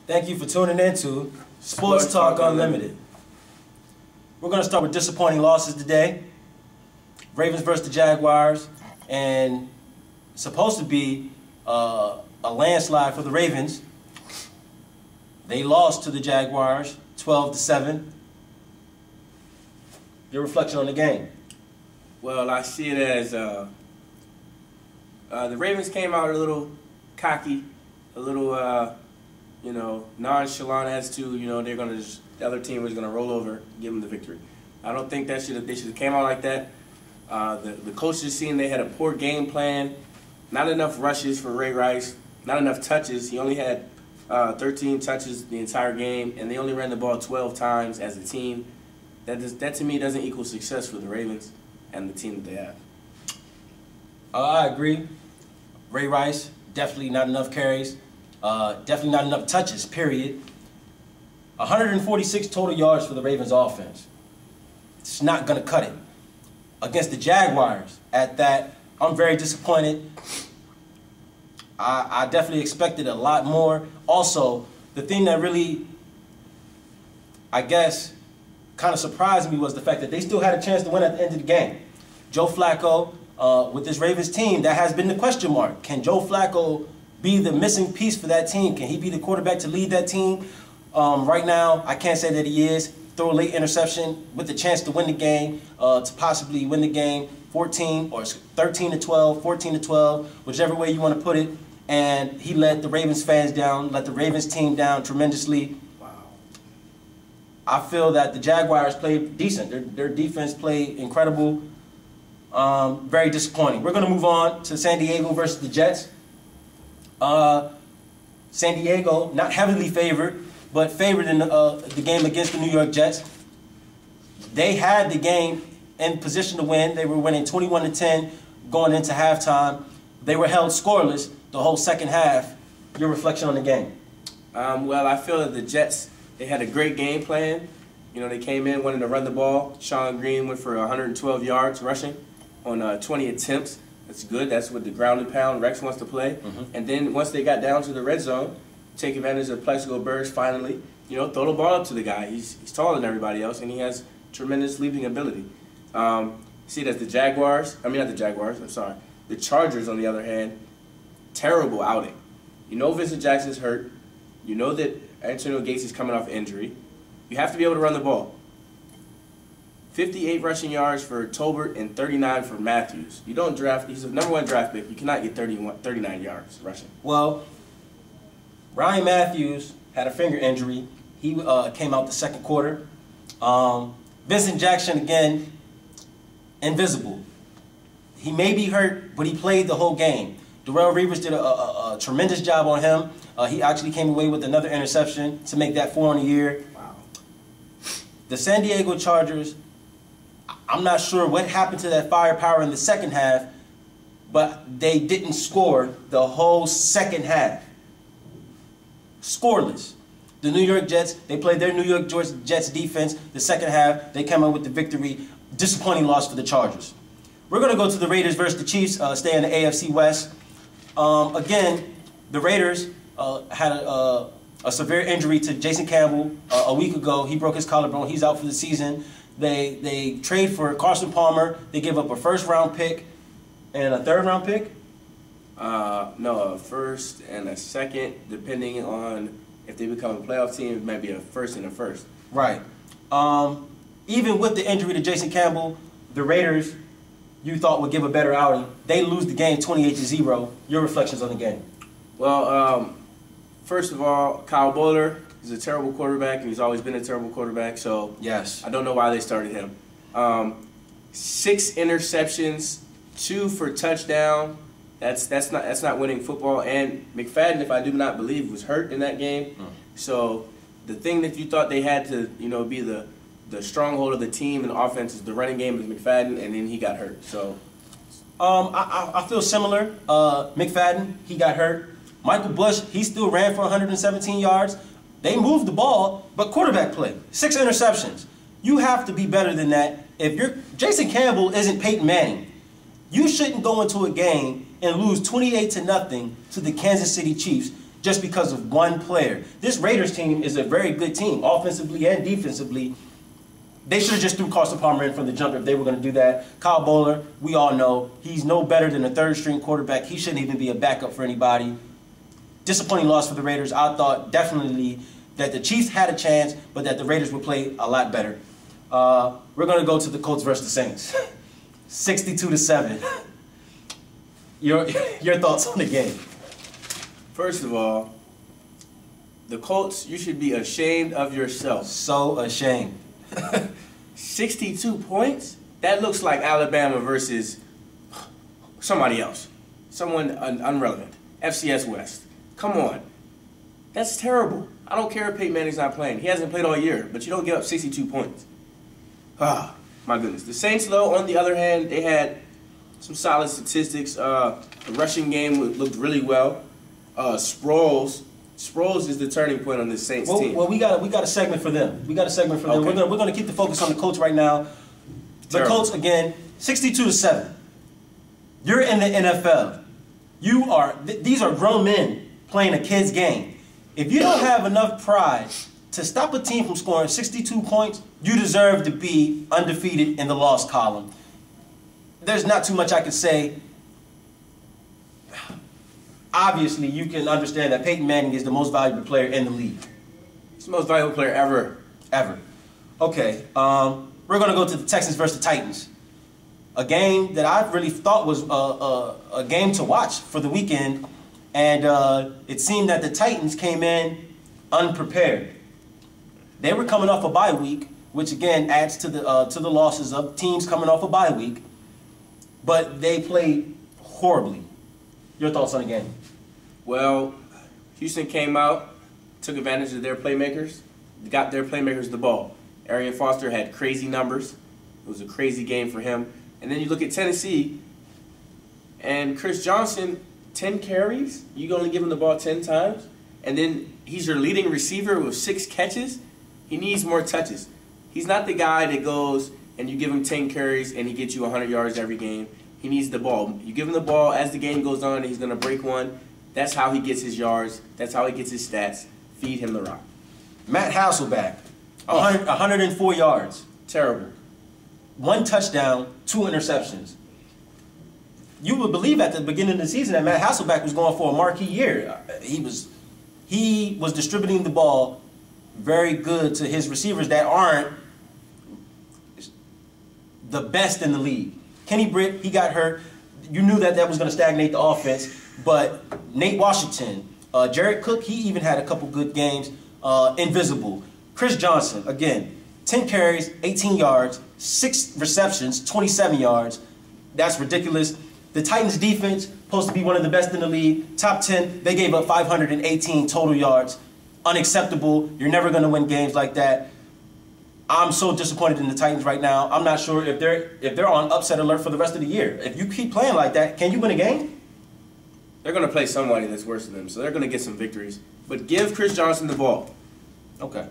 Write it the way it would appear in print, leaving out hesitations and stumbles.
Thank you for tuning in to Sports Talk Unlimited. We're going to start with disappointing losses today. Ravens versus the Jaguars, and it's supposed to be a landslide for the Ravens. They lost to the Jaguars 12-7. Your reflection on the game? Well, I see it as the Ravens came out a little cocky, a little nonchalant as to they're gonna the other team was gonna roll over, give them the victory. I don't think they should have came out like that. The coaches seen they had a poor game plan, not enough rushes for Ray Rice, not enough touches. He only had 13 touches the entire game, and they only ran the ball 12 times as a team. That to me doesn't equal success for the Ravens and the team that they have. I agree. Ray Rice, definitely not enough carries, definitely not enough touches, period. 146 total yards for the Ravens offense. It's not going to cut it. Against the Jaguars, at that, I'm very disappointed. I definitely expected a lot more. Also, the thing that really, I guess, kind of surprised me was the fact that they still had a chance to win at the end of the game. Joe Flacco, with this Ravens team, that has been the question mark. Can Joe Flacco be the missing piece for that team? Can he be the quarterback to lead that team? Right now, I can't say that he is. Throw a late interception with the chance to win the game, to possibly win the game 14 or 13-12, 14-12, whichever way you want to put it. And he let the Ravens fans down, let the Ravens team down tremendously. Wow. I feel that the Jaguars played decent. Their defense played incredible. Very disappointing. We're going to move on to San Diego versus the Jets. San Diego, not heavily favored, but favored in the game against the New York Jets. They had the game in position to win. They were winning 21-10 going into halftime. They were held scoreless the whole second half. Your reflection on the game? Well, I feel that the Jets, they had a great game plan. They came in wanting to run the ball. Sean Green went for 112 yards rushing on 20 attempts. That's good. That's what the ground and pound Rex wants to play. And then once they got down to the red zone, take advantage of Plexico Burress finally, throw the ball up to the guy. He's taller than everybody else, and he has tremendous leaping ability. See it as the the Chargers, on the other hand, terrible outing. Vincent Jackson's hurt. You know that Antonio Gates is coming off injury. You have to be able to run the ball. 58 rushing yards for Tolbert and 39 for Matthews. You don't draft, he's a #1 draft pick. You cannot get 39 yards rushing. Well, Ryan Matthews had a finger injury. He came out the second quarter. Vincent Jackson, again, invisible. He may be hurt, but he played the whole game. Darrelle Revis did a tremendous job on him. He actually came away with another interception to make that 4 on the year. Wow. The San Diego Chargers, I'm not sure what happened to that firepower in the second half, but they didn't score the whole second half. Scoreless. The New York Jets, they played their New York Jets defense. The second half, they came out with the victory. Disappointing loss for the Chargers. We're going to go to the Raiders versus the Chiefs, stay in the AFC West. Again, the Raiders had a severe injury to Jason Campbell a week ago. He broke his collarbone. He's out for the season. They trade for Carson Palmer. They give up a first-round pick and a third-round pick. No, a first and a second, depending on if they become a playoff team. It might be a first and a first. Right. Even with the injury to Jason Campbell, the Raiders, you thought would give a better outing. They lose the game 28-0. Your reflections on the game? Well, first of all, Kyle Boller is a terrible quarterback, and he's always been a terrible quarterback. So yes, I don't know why they started him. 6 interceptions, 2 for touchdown. That's not winning football. And McFadden, if I do not believe, was hurt in that game. So the thing that you thought they had to be the stronghold of the team and the offense is the running game is McFadden, and then he got hurt. So I feel similar. McFadden, he got hurt. Michael Bush, he still ran for 117 yards. They moved the ball, but quarterback play, 6 interceptions. You have to be better than that. If Jason Campbell isn't Peyton Manning, you shouldn't go into a game and lose 28-0 to the Kansas City Chiefs just because of one player. This Raiders team is a very good team, offensively and defensively. They should have just threw Carson Palmer in from the jump if they were going to do that. Kyle Bowler, we all know, he's no better than a third-string quarterback. He shouldn't even be a backup for anybody. Disappointing loss for the Raiders. I thought definitely that the Chiefs had a chance, but that the Raiders would play a lot better. We're going to go to the Colts versus the Saints. 62-7. Your thoughts on the game? First of all, the Colts, you should be ashamed of yourself. So ashamed. 62 points? That looks like Alabama versus somebody else. Someone unrelevant. FCS West. Come on. That's terrible. I don't care if Peyton Manning's not playing. He hasn't played all year, but you don't give up 62 points. Ah, my goodness. The Saints, though, on the other hand, they had some solid statistics. The rushing game looked really well. Sproles is the turning point on this Saints team. Well, we got a segment for them. We got a segment for them. Okay. We're gonna keep the focus on the Colts right now. The Colts again, 62-7. You're in the NFL. These are grown men playing a kid's game. If you don't have enough pride to stop a team from scoring 62 points, you deserve to be undefeated in the loss column. There's not too much I can say. Obviously, you can understand that Peyton Manning is the most valuable player in the league. He's the most valuable player ever. Ever. Okay, we're going to go to the Texans versus the Titans. A game that I really thought was a game to watch for the weekend. And it seemed that the Titans came in unprepared. They were coming off a bye week, which again adds to the losses of teams coming off a bye week. But they played horribly. Your thoughts on the game? Well, Houston came out, took advantage of their playmakers, got their playmakers the ball. Arian Foster had crazy numbers. It was a crazy game for him. And then you look at Tennessee, and Chris Johnson, 10 carries. You only give him the ball 10 times. And then he's your leading receiver with 6 catches. He needs more touches. He's not the guy that goes and you give him 10 carries and he gets you 100 yards every game. He needs the ball. You give him the ball as the game goes on, he's going to break one. That's how he gets his yards. That's how he gets his stats. Feed him the rock. Matt Hasselbeck, 104 yards. Terrible. 1 touchdown, 2 interceptions. You would believe at the beginning of the season that Matt Hasselbeck was going for a marquee year. He was distributing the ball very good to his receivers that aren't the best in the league. Kenny Britt, he got hurt. You knew that was going to stagnate the offense. But Nate Washington, Jared Cook, he even had a couple good games. Invisible. Chris Johnson, again, 10 carries, 18 yards, 6 receptions, 27 yards. That's ridiculous. The Titans defense, supposed to be one of the best in the league. Top 10, they gave up 518 total yards. Unacceptable. You're never going to win games like that. I'm so disappointed in the Titans right now. I'm not sure if they're on upset alert for the rest of the year. If you keep playing like that, can you win a game? They're going to play somebody that's worse than them, so they're going to get some victories. But give Chris Johnson the ball. Okay.